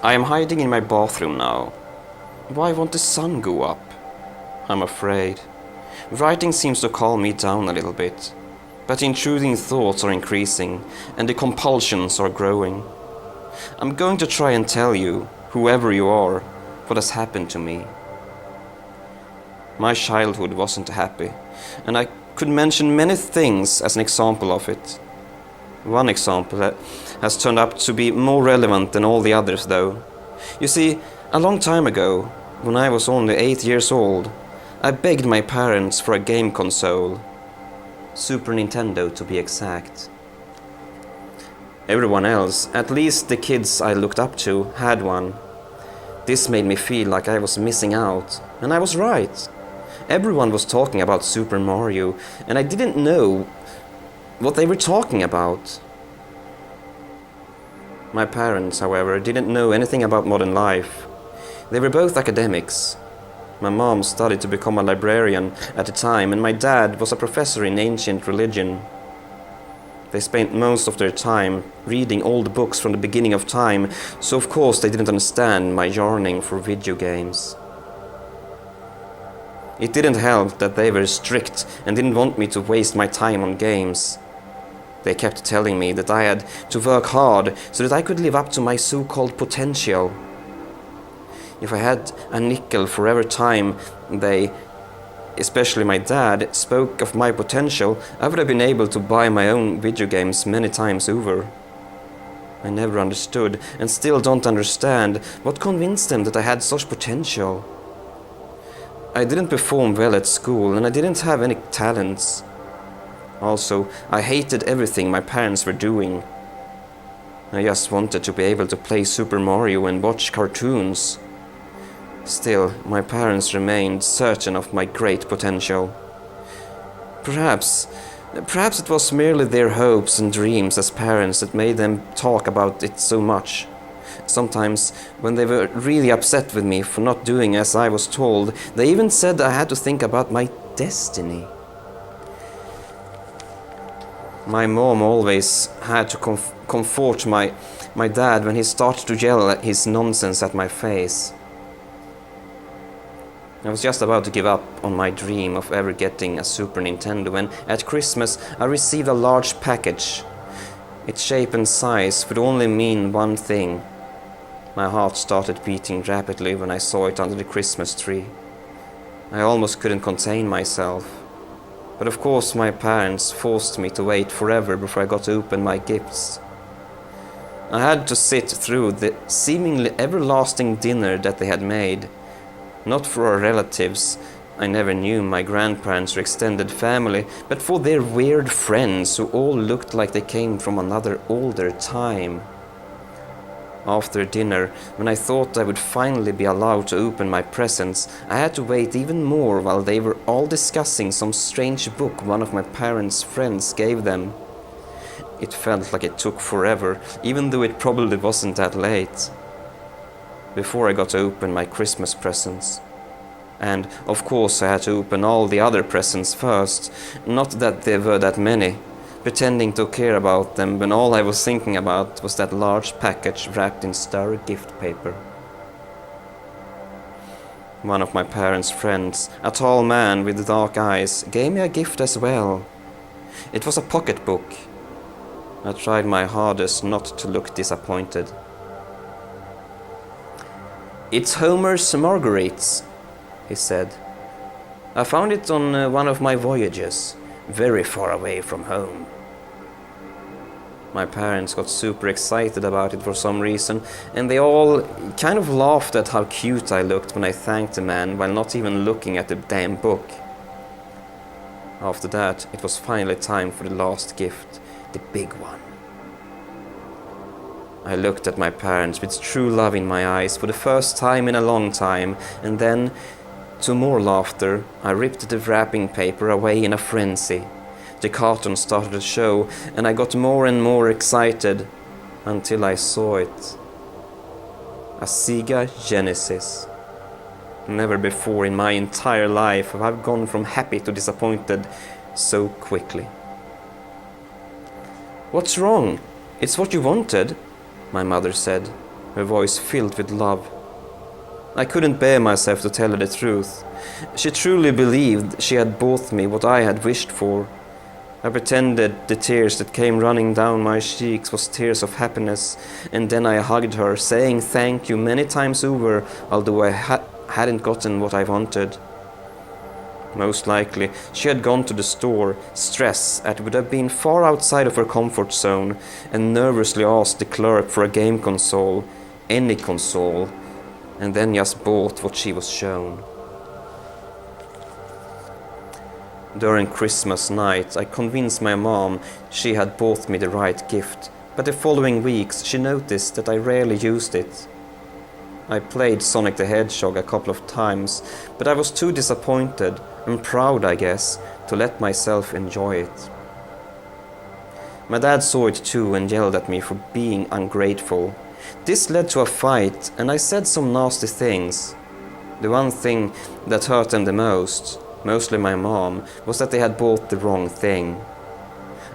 I am hiding in my bathroom now. Why won't the sun go up? I'm afraid. Writing seems to calm me down a little bit, but the intruding thoughts are increasing and the compulsions are growing. I'm going to try and tell you, whoever you are, what has happened to me. My childhood wasn't happy, and I could mention many things as an example of it. One example has turned out to be more relevant than all the others, though. You see, a long time ago, when I was only 8 years old, I begged my parents for a game console. Super Nintendo, to be exact. Everyone else, at least the kids I looked up to, had one. This made me feel like I was missing out, and I was right. Everyone was talking about Super Mario, and I didn't know what they were talking about. My parents, however, didn't know anything about modern life. They were both academics. My mom studied to become a librarian at the time, and my dad was a professor in ancient religion. They spent most of their time reading old books from the beginning of time, so of course they didn't understand my yearning for video games. It didn't help that they were strict and didn't want me to waste my time on games. They kept telling me that I had to work hard so that I could live up to my so-called potential. If I had a nickel for every time they, especially my dad, spoke of my potential, I would have been able to buy my own video games many times over. I never understood, and still don't understand, what convinced them that I had such potential. I didn't perform well at school, and I didn't have any talents. Also, I hated everything my parents were doing. I just wanted to be able to play Super Mario and watch cartoons. Still, my parents remained certain of my great potential. Perhaps it was merely their hopes and dreams as parents that made them talk about it so much. Sometimes, when they were really upset with me for not doing as I was told, they even said I had to think about my destiny. My mom always had to comfort my dad when he started to yell his nonsense at my face. I was just about to give up on my dream of ever getting a Super Nintendo when, at Christmas, I received a large package. Its shape and size would only mean one thing. My heart started beating rapidly when I saw it under the Christmas tree. I almost couldn't contain myself. But of course my parents forced me to wait forever before I got to open my gifts. I had to sit through the seemingly everlasting dinner that they had made. Not for our relatives, I never knew my grandparents or extended family, but for their weird friends who all looked like they came from another older time. After dinner, when I thought I would finally be allowed to open my presents, I had to wait even more while they were all discussing some strange book one of my parents' friends gave them. It felt like it took forever, even though it probably wasn't that late. Before I got to open my Christmas presents. And, of course, I had to open all the other presents first, not that there were that many, pretending to care about them when all I was thinking about was that large package wrapped in starry gift paper. One of my parents' friends, a tall man with dark eyes, gave me a gift as well. It was a pocketbook. I tried my hardest not to look disappointed. "It's Homer's Marguerites," he said. "I found it on one of my voyages, very far away from home." My parents got super excited about it for some reason, and they all kind of laughed at how cute I looked when I thanked the man while not even looking at the damn book. After that, it was finally time for the last gift, the big one. I looked at my parents with true love in my eyes for the first time in a long time, and then, to more laughter, I ripped the wrapping paper away in a frenzy. The cartoon started to show, and I got more and more excited until I saw it. A Sega Genesis. Never before in my entire life have I gone from happy to disappointed so quickly. "What's wrong? It's what you wanted," my mother said. her voice filled with love. I couldn't bear myself to tell her the truth. She truly believed she had bought me what I had wished for. I pretended the tears that came running down my cheeks was tears of happiness, and then I hugged her, saying thank you many times over, although I hadn't gotten what I wanted. Most likely, she had gone to the store, stressed as it would have been far outside of her comfort zone, and nervously asked the clerk for a game console, any console, and then just bought what she was shown. During Christmas night, I convinced my mom she had bought me the right gift, but the following weeks she noticed that I rarely used it. I played Sonic the Hedgehog a couple of times, but I was too disappointed, and proud I guess, to let myself enjoy it. My dad saw it too and yelled at me for being ungrateful. This led to a fight, and I said some nasty things. The one thing that hurt them the most, mostly my mom, was that they had bought the wrong thing.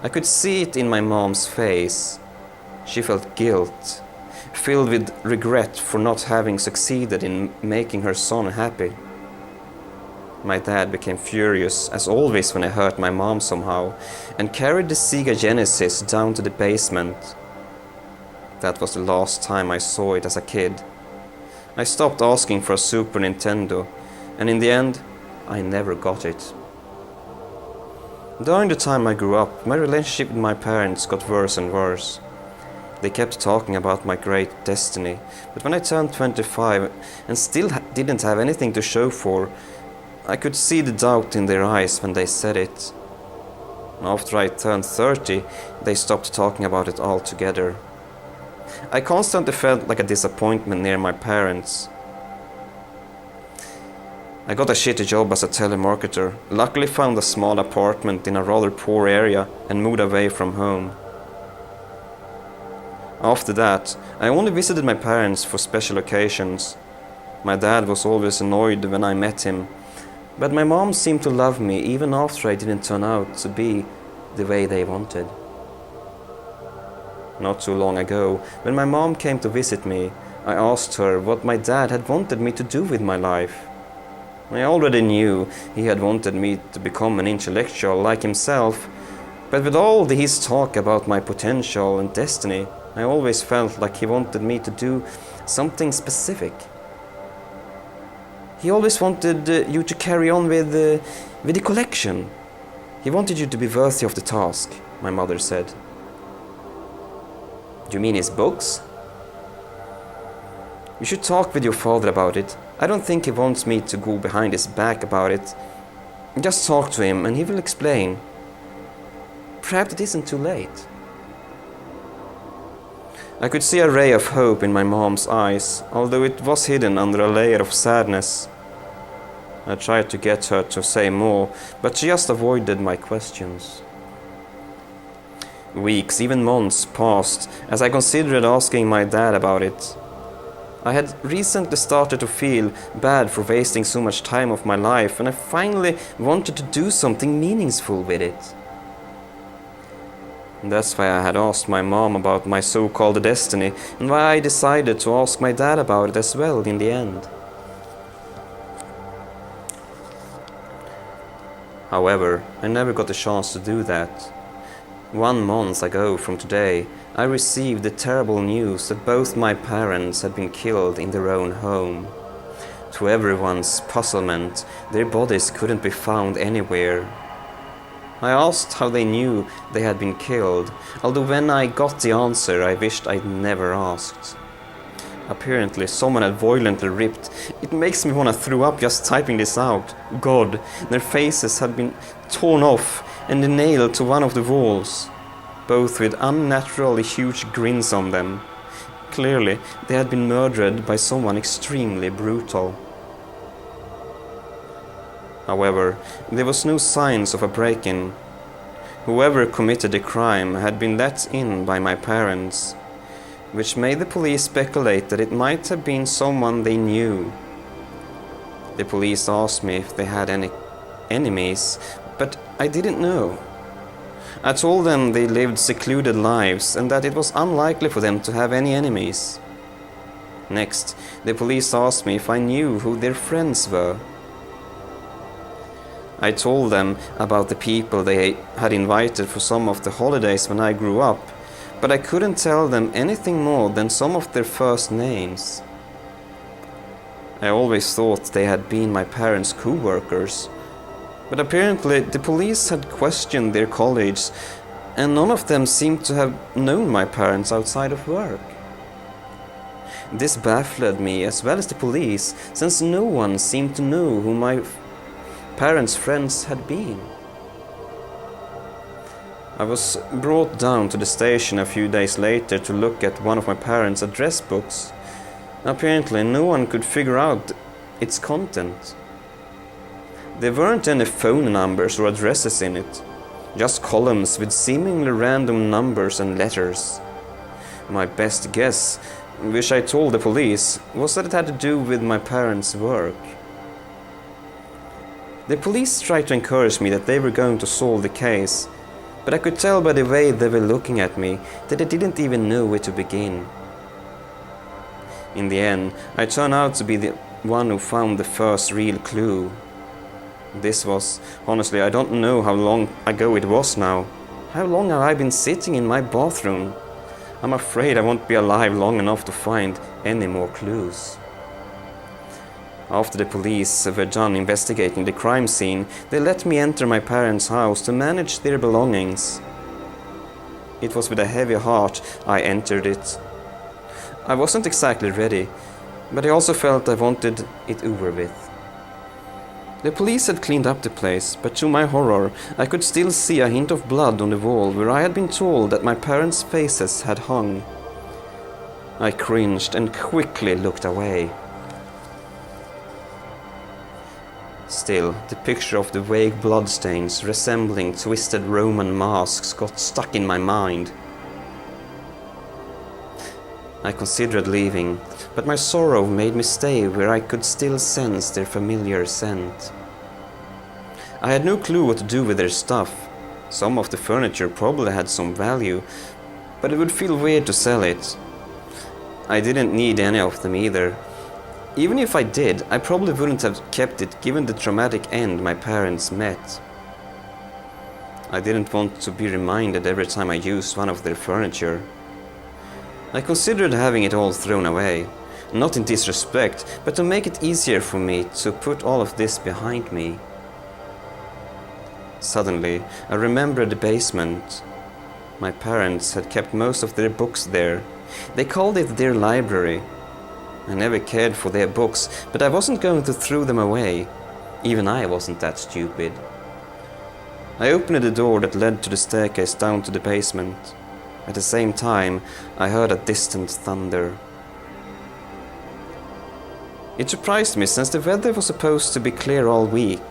I could see it in my mom's face. She felt guilt, filled with regret for not having succeeded in making her son happy. My dad became furious, as always when I hurt my mom somehow, and carried the Sega Genesis down to the basement. That was the last time I saw it as a kid. I stopped asking for a Super Nintendo, and in the end, I never got it. During the time I grew up, my relationship with my parents got worse and worse. They kept talking about my great destiny, but when I turned 25 and still didn't have anything to show for, I could see the doubt in their eyes when they said it. After I turned 30, they stopped talking about it altogether. I constantly felt like a disappointment near my parents. I got a shitty job as a telemarketer, luckily found a small apartment in a rather poor area and moved away from home. After that, I only visited my parents for special occasions. My dad was always annoyed when I met him, but my mom seemed to love me even after I didn't turn out to be the way they wanted. Not too long ago, when my mom came to visit me, I asked her what my dad had wanted me to do with my life. I already knew he had wanted me to become an intellectual like himself, but with all his talk about my potential and destiny, I always felt like he wanted me to do something specific. He always wanted you to carry on with the collection. He wanted you to be worthy of the task, my mother said. Do you mean his books? You should talk with your father about it. I don't think he wants me to go behind his back about it. Just talk to him and he will explain. Perhaps it isn't too late. I could see a ray of hope in my mom's eyes, although it was hidden under a layer of sadness. I tried to get her to say more, but she just avoided my questions. Weeks, even months, passed as I considered asking my dad about it. I had recently started to feel bad for wasting so much time of my life, and I finally wanted to do something meaningful with it. And that's why I had asked my mom about my so-called destiny, and why I decided to ask my dad about it as well in the end. However, I never got the chance to do that. 1 month ago from today, I received the terrible news that both my parents had been killed in their own home. To everyone's puzzlement, their bodies couldn't be found anywhere. I asked how they knew they had been killed, although when I got the answer I wished I'd never asked. Apparently someone had violently ripped. It makes me want to throw up just typing this out. God, their faces had been torn off and nailed to one of the walls, both with unnaturally huge grins on them. Clearly, they had been murdered by someone extremely brutal. However, there was no signs of a break-in. Whoever committed the crime had been let in by my parents, which made the police speculate that it might have been someone they knew. The police asked me if they had any enemies, but I didn't know. I told them they lived secluded lives and that it was unlikely for them to have any enemies. Next, the police asked me if I knew who their friends were. I told them about the people they had invited for some of the holidays when I grew up, but I couldn't tell them anything more than some of their first names. I always thought they had been my parents' co-workers, but apparently the police had questioned their colleagues, and none of them seemed to have known my parents outside of work. This baffled me as well as the police, since no one seemed to know who my parents' friends had been. I was brought down to the station a few days later to look at one of my parents' address books. Apparently, no one could figure out its content. There weren't any phone numbers or addresses in it, just columns with seemingly random numbers and letters. My best guess, which I told the police, was that it had to do with my parents' work. The police tried to encourage me that they were going to solve the case, but I could tell by the way they were looking at me that they didn't even know where to begin. In the end, I turned out to be the one who found the first real clue. This was, honestly, I don't know how long ago it was now. How long have I been sitting in my bathroom? I'm afraid I won't be alive long enough to find any more clues. After the police were done investigating the crime scene, they let me enter my parents' house to manage their belongings. It was with a heavy heart I entered it. I wasn't exactly ready, but I also felt I wanted it over with. The police had cleaned up the place, but to my horror, I could still see a hint of blood on the wall where I had been told that my parents' faces had hung. I cringed and quickly looked away. Still, the picture of the vague bloodstains resembling twisted Roman masks got stuck in my mind. I considered leaving, but my sorrow made me stay where I could still sense their familiar scent. I had no clue what to do with their stuff. Some of the furniture probably had some value, but it would feel weird to sell it. I didn't need any of them either. Even if I did, I probably wouldn't have kept it given the traumatic end my parents met. I didn't want to be reminded every time I used one of their furniture. I considered having it all thrown away, not in disrespect, but to make it easier for me to put all of this behind me. Suddenly, I remembered the basement. My parents had kept most of their books there. They called it their library. I never cared for their books, but I wasn't going to throw them away. Even I wasn't that stupid. I opened the door that led to the staircase down to the basement. At the same time, I heard a distant thunder. It surprised me since the weather was supposed to be clear all week.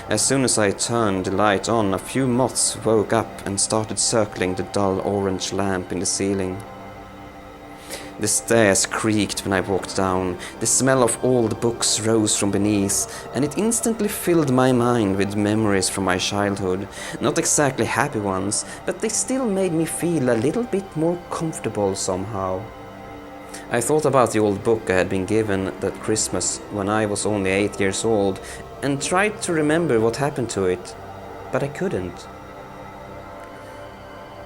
As soon as I turned the light on, a few moths woke up and started circling the dull orange lamp in the ceiling. The stairs creaked when I walked down, the smell of old books rose from beneath, and it instantly filled my mind with memories from my childhood. Not exactly happy ones, but they still made me feel a little bit more comfortable somehow. I thought about the old book I had been given that Christmas when I was only 8 years old, and tried to remember what happened to it, but I couldn't.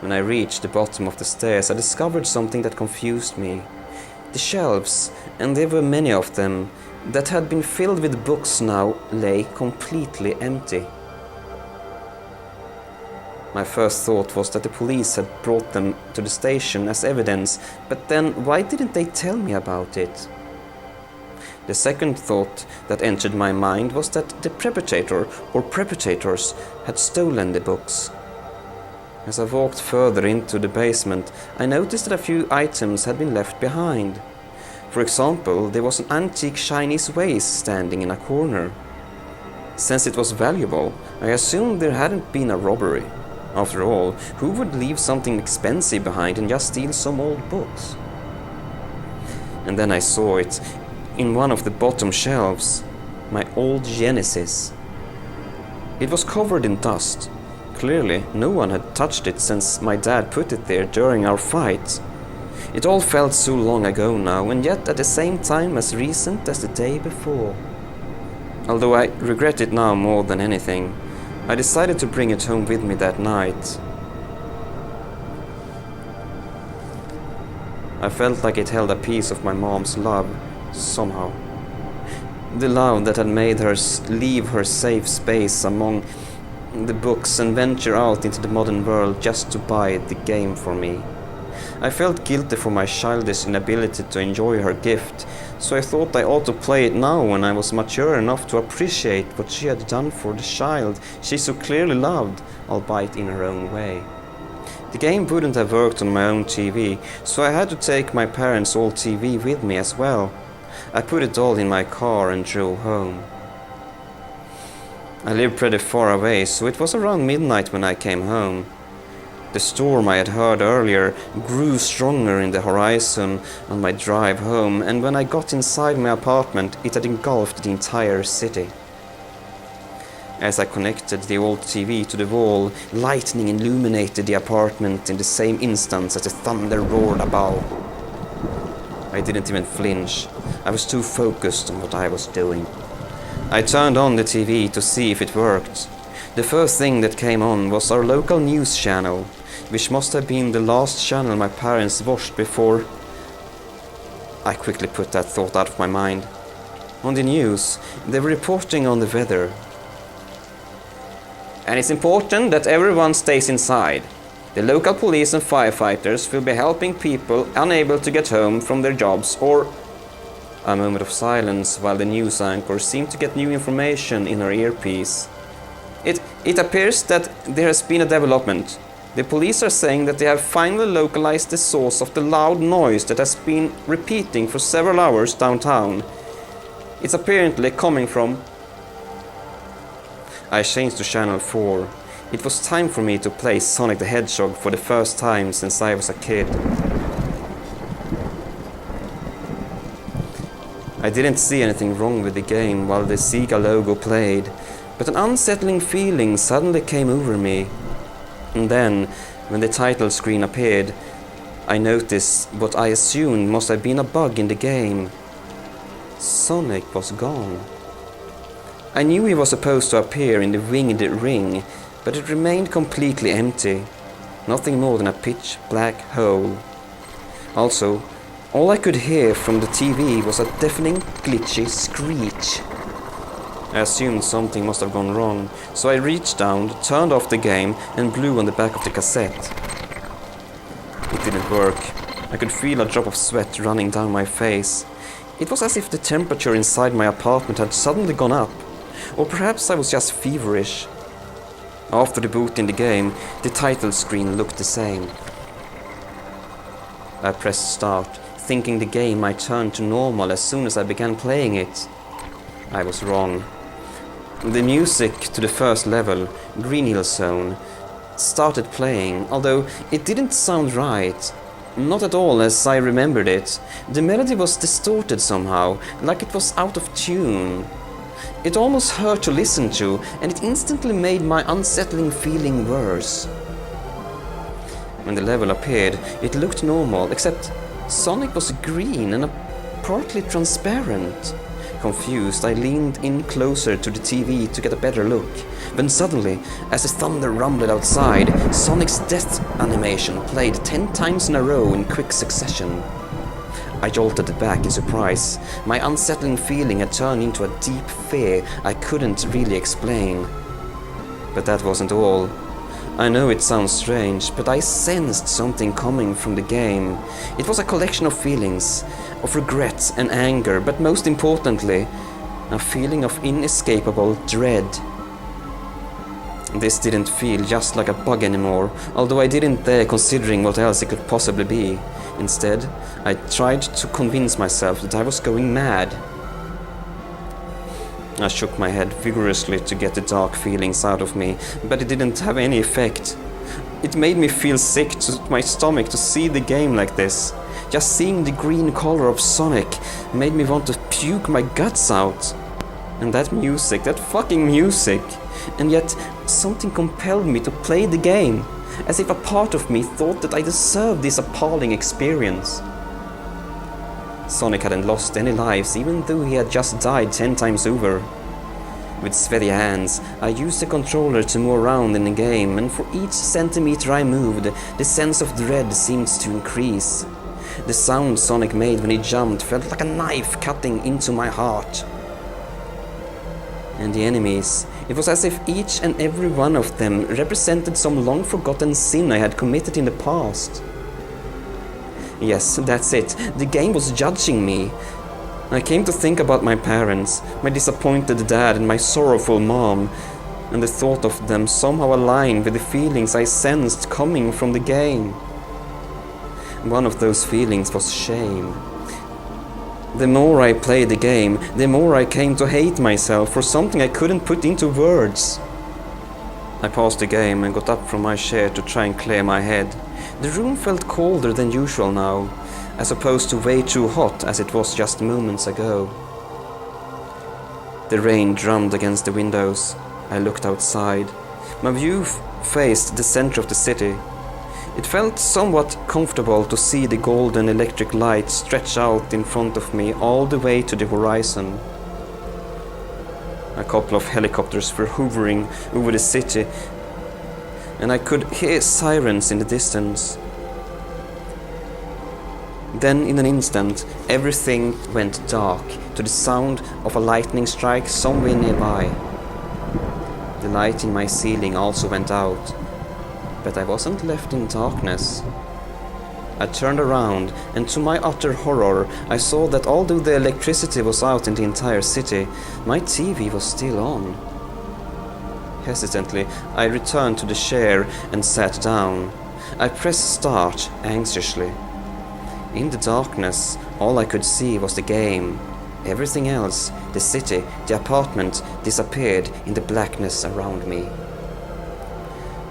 When I reached the bottom of the stairs, I discovered something that confused me. The shelves, and there were many of them, that had been filled with books now lay completely empty. My first thought was that the police had brought them to the station as evidence, but then why didn't they tell me about it? The second thought that entered my mind was that the perpetrator or perpetrators had stolen the books. As I walked further into the basement, I noticed that a few items had been left behind. For example, there was an antique Chinese vase standing in a corner. Since it was valuable, I assumed there hadn't been a robbery. After all, who would leave something expensive behind and just steal some old books? And then I saw it, in one of the bottom shelves, my old Genesis. It was covered in dust. Clearly, no one had touched it since my dad put it there during our fight. It all felt so long ago now, and yet at the same time as recent as the day before. Although I regret it now more than anything, I decided to bring it home with me that night. I felt like it held a piece of my mom's love, somehow. The love that had made her leave her safe space among the books and venture out into the modern world just to buy the game for me. I felt guilty for my childish inability to enjoy her gift, so I thought I ought to play it now when I was mature enough to appreciate what she had done for the child she so clearly loved, albeit in her own way. The game wouldn't have worked on my own TV, so I had to take my parents' old TV with me as well. I put it all in my car and drove home. I lived pretty far away, so it was around midnight when I came home. The storm I had heard earlier grew stronger in the horizon on my drive home, and when I got inside my apartment, it had engulfed the entire city. As I connected the old TV to the wall, lightning illuminated the apartment in the same instant as the thunder roared above. I didn't even flinch. I was too focused on what I was doing. I turned on the TV to see if it worked. The first thing that came on was our local news channel, which must have been the last channel my parents watched before. I quickly put that thought out of my mind. On the news, they were reporting on the weather. And it's important that everyone stays inside. The local police and firefighters will be helping people unable to get home from their jobs or... A moment of silence while the news anchor seemed to get new information in her earpiece. It appears that there has been a development. The police are saying that they have finally localized the source of the loud noise that has been repeating for several hours downtown. It's apparently coming from... I changed to channel 4. It was time for me to play Sonic the Hedgehog for the first time since I was a kid. I didn't see anything wrong with the game while the Sega logo played, but an unsettling feeling suddenly came over me. And then, when the title screen appeared, I noticed what I assumed must have been a bug in the game. Sonic was gone. I knew he was supposed to appear in the winged ring, but it remained completely empty. Nothing more than a pitch black hole. Also, all I could hear from the TV was a deafening, glitchy screech. I assumed something must have gone wrong, so I reached down, turned off the game, and blew on the back of the cassette. It didn't work. I could feel a drop of sweat running down my face. It was as if the temperature inside my apartment had suddenly gone up. Or perhaps I was just feverish. After the boot in the game, the title screen looked the same. I pressed start, thinking the game might turn to normal as soon as I began playing it. I was wrong. The music to the first level, Green Hill Zone, started playing, although it didn't sound right. Not at all as I remembered it. The melody was distorted somehow, like it was out of tune. It almost hurt to listen to, and it instantly made my unsettling feeling worse. When the level appeared, it looked normal, except Sonic was green and partly transparent. Confused, I leaned in closer to the TV to get a better look, when suddenly, as the thunder rumbled outside, Sonic's death animation played 10 times in a row in quick succession. I jolted back in surprise. My unsettling feeling had turned into a deep fear I couldn't really explain. But that wasn't all. I know it sounds strange, but I sensed something coming from the game. It was a collection of feelings, of regret and anger, but most importantly, a feeling of inescapable dread. This didn't feel just like a bug anymore, although I didn't dare considering what else it could possibly be. Instead, I tried to convince myself that I was going mad. I shook my head vigorously to get the dark feelings out of me, but it didn't have any effect. It made me feel sick to my stomach to see the game like this. Just seeing the green color of Sonic made me want to puke my guts out. And that music, that fucking music. And yet, something compelled me to play the game. as if a part of me thought that I deserved this appalling experience. Sonic hadn't lost any lives, even though he had just died 10 times over. With sweaty hands, I used the controller to move around in the game, and for each centimeter I moved, the sense of dread seemed to increase. The sound Sonic made when he jumped felt like a knife cutting into my heart. And the enemies, it was as if each and every one of them represented some long-forgotten sin I had committed in the past. Yes, that's it, the game was judging me. I came to think about my parents, my disappointed dad and my sorrowful mom, and the thought of them somehow aligned with the feelings I sensed coming from the game. One of those feelings was shame. The more I played the game, the more I came to hate myself for something I couldn't put into words. I paused the game and got up from my chair to try and clear my head. The room felt colder than usual now, as opposed to way too hot as it was just moments ago. The rain drummed against the windows. I looked outside. My view faced the center of the city. It felt somewhat comfortable to see the golden electric light stretch out in front of me all the way to the horizon. A couple of helicopters were hovering over the city, and I could hear sirens in the distance. Then, in an instant, everything went dark to the sound of a lightning strike somewhere nearby. The light in my ceiling also went out, but I wasn't left in darkness. I turned around, and to my utter horror, I saw that although the electricity was out in the entire city, my TV was still on. Hesitantly, I returned to the chair and sat down. I pressed start anxiously. In the darkness, all I could see was the game. Everything else, the city, the apartment, disappeared in the blackness around me.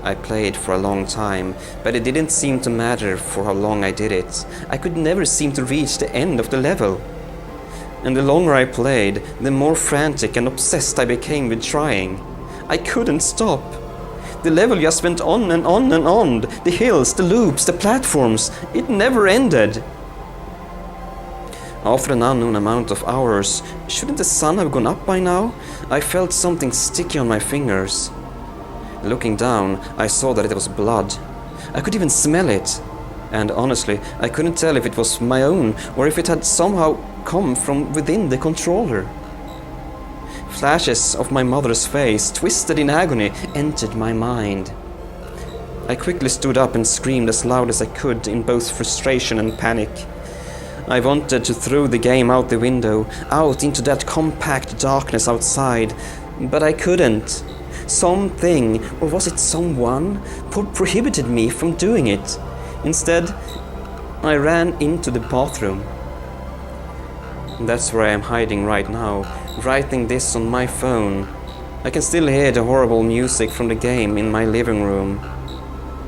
I played for a long time, but it didn't seem to matter for how long I did it. I could never seem to reach the end of the level. And the longer I played, the more frantic and obsessed I became with trying. I couldn't stop. The level just went on and on and on. The hills, the loops, the platforms. It never ended. After an unknown amount of hours, shouldn't the sun have gone up by now? I felt something sticky on my fingers. Looking down, I saw that it was blood. I could even smell it. And honestly, I couldn't tell if it was my own or if it had somehow come from within the controller. Flashes of my mother's face, twisted in agony, entered my mind. I quickly stood up and screamed as loud as I could in both frustration and panic. I wanted to throw the game out the window, out into that compact darkness outside, but I couldn't. Something, or was it someone, prohibited me from doing it. Instead, I ran into the bathroom. That's where I am hiding right now, writing this on my phone. I can still hear the horrible music from the game in my living room.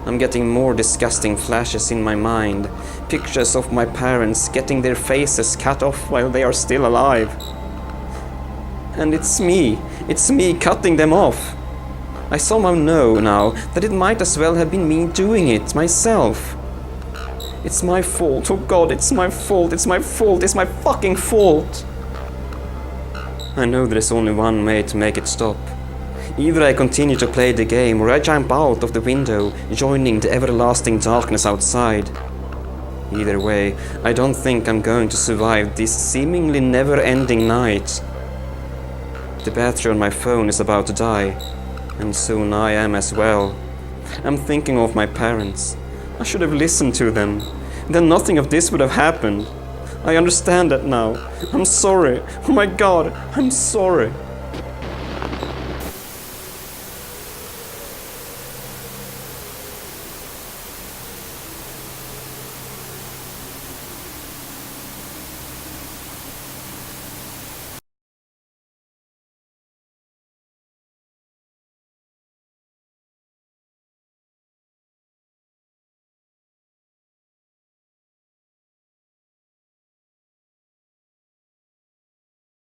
I'm getting more disgusting flashes in my mind, pictures of my parents getting their faces cut off while they are still alive. And it's me cutting them off. I somehow know now that it might as well have been me doing it myself. It's my fault, oh God, it's my fault, it's my fault, it's my fucking fault. I know there is only one way to make it stop. Either I continue to play the game or I jump out of the window, joining the everlasting darkness outside. Either way, I don't think I'm going to survive this seemingly never-ending night. The battery on my phone is about to die, and soon I am as well. I'm thinking of my parents. I should have listened to them. Then nothing of this would have happened. I understand that now. I'm sorry. Oh my God, I'm sorry.